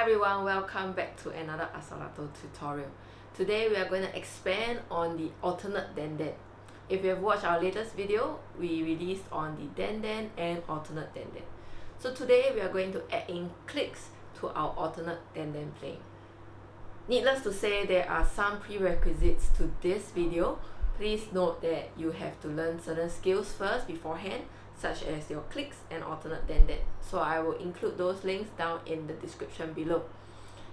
everyone, welcome back to another Asalato tutorial. Today we are going to expand on the alternate dandan. If you have watched our latest video, we released on the dandan and alternate dandan. So today we are going to add in clicks to our alternate dandan playing. Needless to say, there are some prerequisites to this video. Please note that you have to learn certain skills first beforehand, such as your clicks and alternate dandan. So I will include those links down in the description below.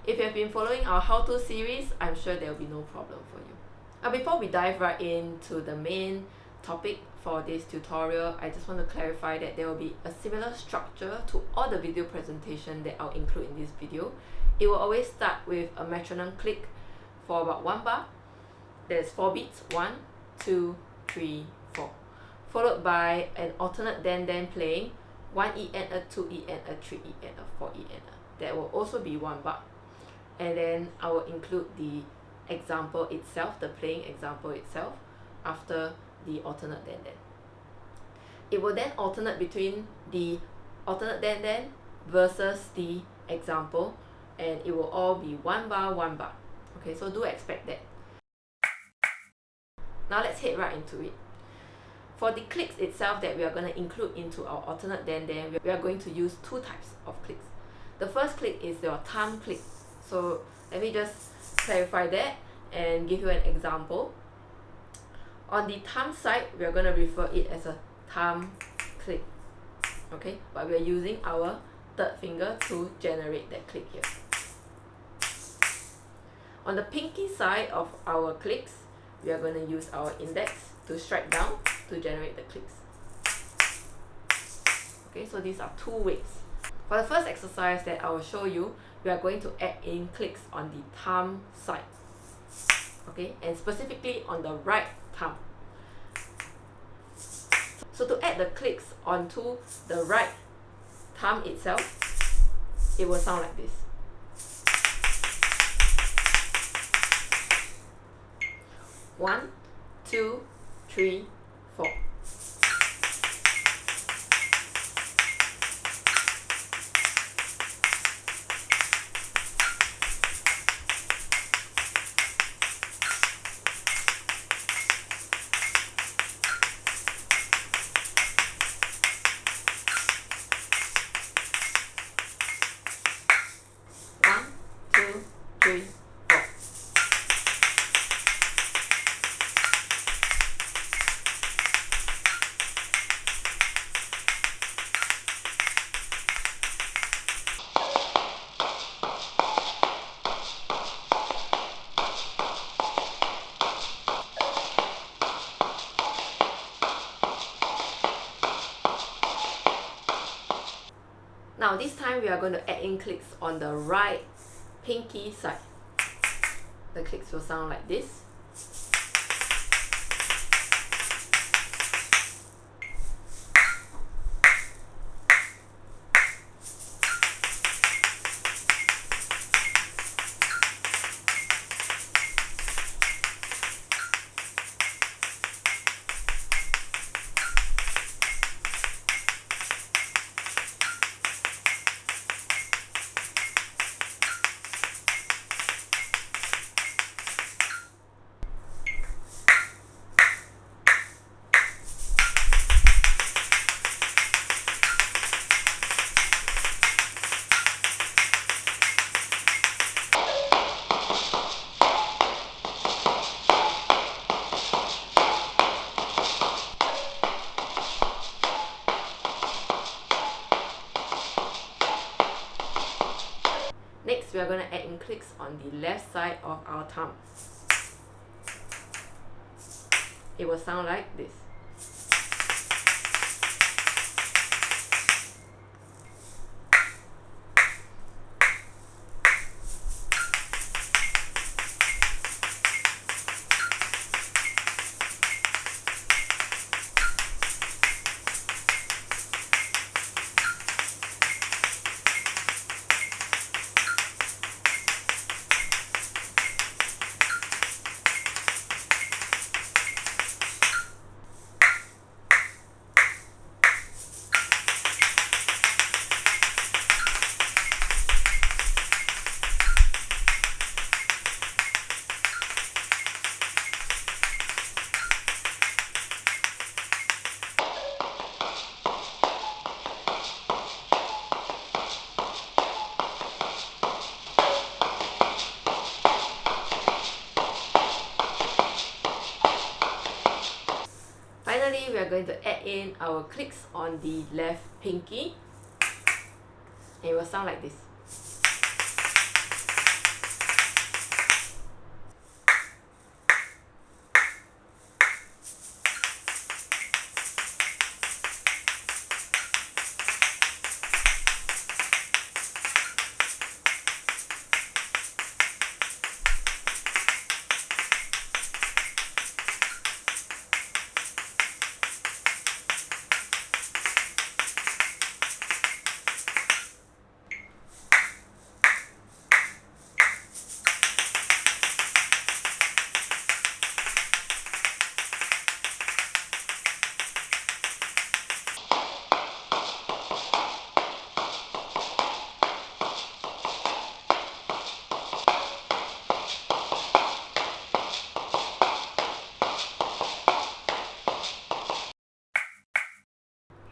If you have been following our how-to series, I'm sure there will be no problem for you. Before we dive right into the main topic for this tutorial, I just want to clarify that there will be a similar structure to all the video presentation that I'll include in this video. It will always start with a metronome click for about 1 bar. There's 4 beats, 1, 2, 3, 4. Followed by an alternate dandan playing 1 EN, a 2 EN, a 3 EN, a 4 EN. That will also be 1 bar. And then I will include the example itself, the playing example itself, after the alternate dandan. It will then alternate between the alternate dandan versus the example, and it will all be 1 bar, 1 bar. Okay, so do expect that. Now let's head right into it. For the clicks itself that we are going to include into our alternate dandan, we are going to use 2 types of clicks. The first click is your thumb click. So let me just clarify that and give you an example. On the thumb side, we are going to refer it as a thumb click. Okay, but we are using our third finger to generate that click here. On the pinky side of our clicks, we are going to use our index to strike down to generate the clicks. Okay, so these are 2 ways. For the first exercise that I will show you, we are going to add in clicks on the thumb side. Okay, and specifically on the right thumb. So to add the clicks onto the right thumb itself, it will sound like this. 1, 2, 3, 4. Now this time we are going to add in clicks on the right pinky side. The clicks will sound like this. Next, we are going to add in clicks on the left side of our thumb. It will sound like this. are going to add in our clicks on the left pinky. And it will sound like this.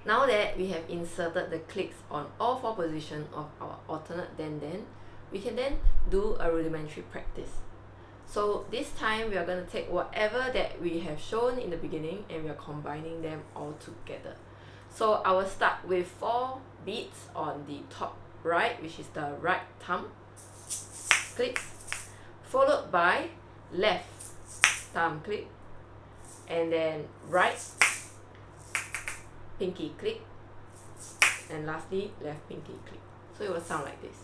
Now that we have inserted the clicks on all 4 positions of our alternate den, we can then do a rudimentary practice. So this time we are going to take whatever that we have shown in the beginning and we are combining them all together. So I will start with 4 beats on the top right, which is the right thumb clicks, followed by left thumb click, and then right pinky click, and lastly left pinky click. So it will sound like this.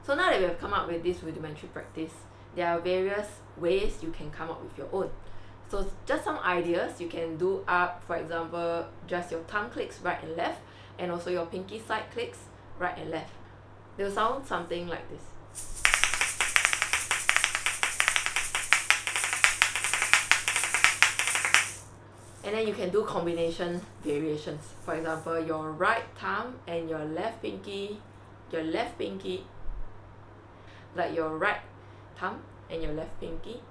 So now that we have come up with this rudimentary practice, there are various ways you can come up with your own. So just some ideas you can do are, for example, just your thumb clicks right and left, and also your pinky side clicks right and left. They'll sound something like this. And then you can do combination variations. For example, your right thumb and your left pinky, like your right thumb and your left pinky,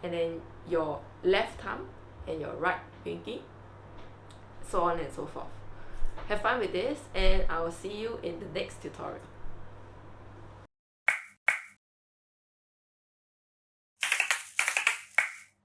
and then your left thumb and your right pinky, so on and so forth. Have fun with this, and I will see you in the next tutorial.